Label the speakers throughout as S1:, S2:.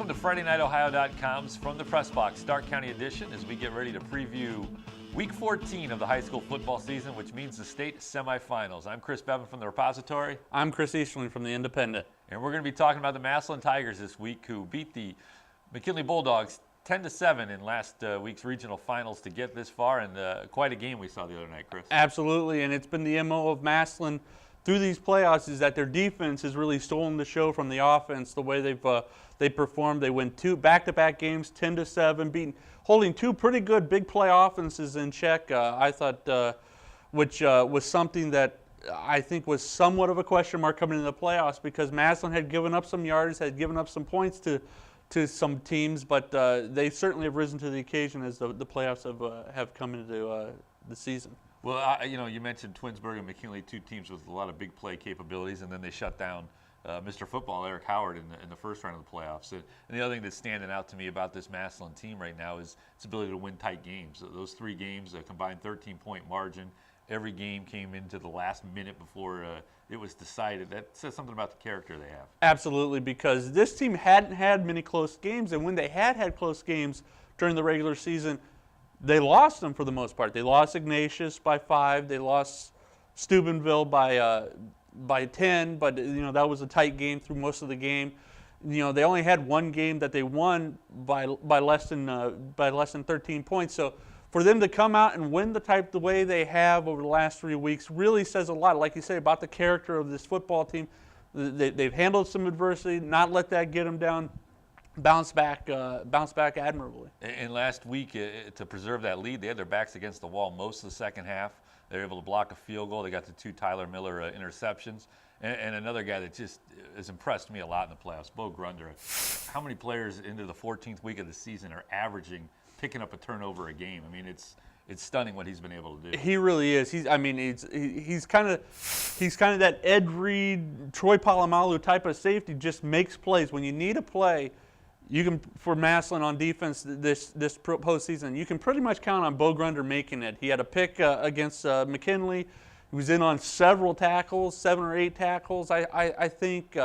S1: to FridayNightOhio.com's From the Pressbox Stark County edition as we get ready to preview Week 14 of the high school football season, which means the state semifinals. I'm Chris Bevan from the Repository.
S2: I'm Chris Easterling from the Independent.
S1: And we're going to be talking about the Massillon Tigers this week, who beat the McKinley Bulldogs 10-7 in last week's regional finals to get this far, and quite a game we saw the other night, Chris.
S2: Absolutely, and it's been the MO of Massillon through these playoffs is that their defense has really stolen the show from the offense. The way they performed, they win two back-to-back games, 10-7, holding two pretty good big play offenses in check. I thought, which was something that I think was somewhat of a question mark coming into the playoffs because Massillon had given up some yards, had given up some points to some teams, but they certainly have risen to the occasion as the playoffs have come into the season.
S1: Well, you mentioned Twinsburg and McKinley, two teams with a lot of big play capabilities, and then they shut down Mr. Football, Eric Howard, in the first round of the playoffs. And the other thing that's standing out to me about this Massillon team right now is its ability to win tight games. Those three games, a combined 13-point margin. Every game came into the last minute before it was decided. That says something about the character they have.
S2: Absolutely, because this team hadn't had many close games, and when they had close games during the regular season, they lost them for the most part. They lost Ignatius by 5. They lost Steubenville by 10, but that was a tight game through most of the game. They only had one game that they won by less than 13 points. So for them to come out and win the way they have over the last 3 weeks really says a lot, like you say, about the character of this football team. They've handled some adversity, not let that get them down. Bounce back admirably.
S1: And last week, to preserve that lead, they had their backs against the wall most of the second half. They were able to block a field goal. They got the 2 Tyler Miller interceptions. And another guy that just has impressed me a lot in the playoffs, Bo Grunder. How many players into the 14th week of the season are picking up a turnover a game? I mean, it's stunning what he's been able to do.
S2: He really is. He's kind of that Ed Reed, Troy Polamalu type of safety. Just makes plays when you need a play. You can, for Massillon on defense this postseason, you can pretty much count on Bo Grunder making it. He had a pick against McKinley. He was in on several tackles, 7 or 8 tackles. I think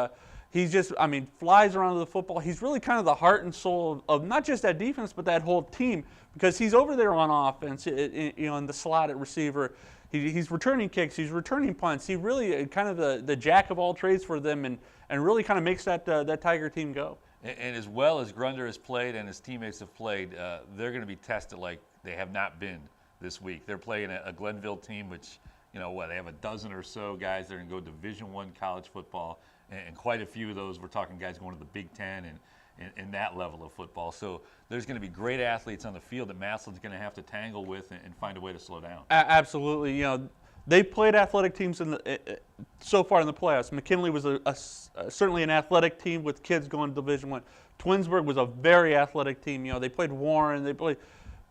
S2: he's just, flies around the football. He's really kind of the heart and soul of not just that defense, but that whole team, because he's over there on offense, in the slot at receiver. He's returning kicks. He's returning punts. He really kind of the jack of all trades for them, and really kind of makes that Tiger team go.
S1: And as well as Grunder has played and his teammates have played, they're going to be tested like they have not been this week. They're playing a Glenville team, which, they have a dozen or so guys that are going to go Division I college football, and quite a few of those, we're talking guys going to the Big Ten and that level of football. So there's going to be great athletes on the field that Massillon's going to have to tangle with and find a way to slow down.
S2: Absolutely. They've played athletic teams so far in the playoffs. McKinley was certainly an athletic team with kids going to Division I. Twinsburg was a very athletic team. They played Warren.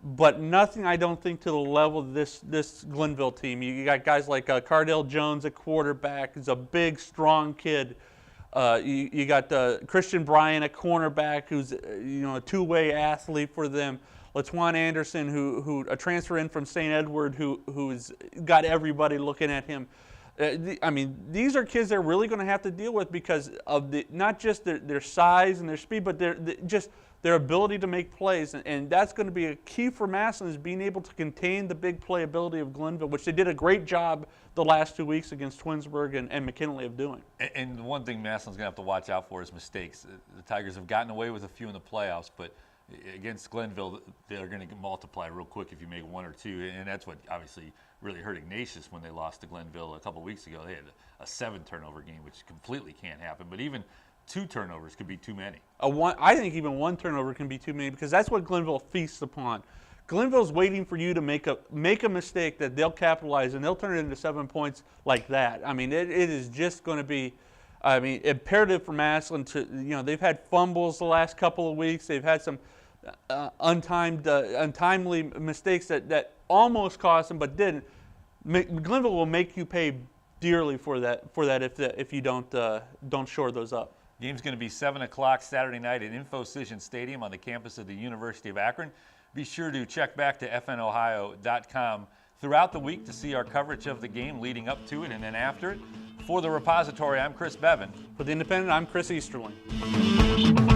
S2: But nothing, I don't think, to the level of this Glenville team. You got guys like Cardell Jones at quarterback. He's a big, strong kid. You got Christian Bryan at cornerback, who's a two-way athlete for them. LaTuan Anderson, who a transfer in from St. Edward, who's got everybody looking at him. These are kids they're really going to have to deal with because of not just their size and their speed, but their ability to make plays. And that's going to be a key for Massillon, is being able to contain the big playability of Glenville, which they did a great job the last 2 weeks against Twinsburg and McKinley of doing.
S1: And the one thing Massillon's going to have to watch out for is mistakes. The Tigers have gotten away with a few in the playoffs, but against Glenville, they're going to multiply real quick if you make 1 or 2, and that's what obviously really hurt Ignatius when they lost to Glenville a couple weeks ago. They had a 7-turnover game, which completely can't happen, but even 2 turnovers could be too many.
S2: I think even 1 turnover can be too many, because that's what Glenville feasts upon. Glenville's waiting for you to make a mistake that they'll capitalize, and they'll turn it into 7 points like that. It is just going to be imperative for Massillon to, they've had fumbles the last couple of weeks. They've had some untimely mistakes that almost cost them, but didn't. Glenville will make you pay dearly for that if you don't shore those up.
S1: Game's going to be 7 o'clock Saturday night at InfoCision Stadium on the campus of the University of Akron. Be sure to check back to FNOhio.com throughout the week to see our coverage of the game leading up to it and then after it. For the Repository, I'm Chris Bevan.
S2: For the Independent, I'm Chris Easterling.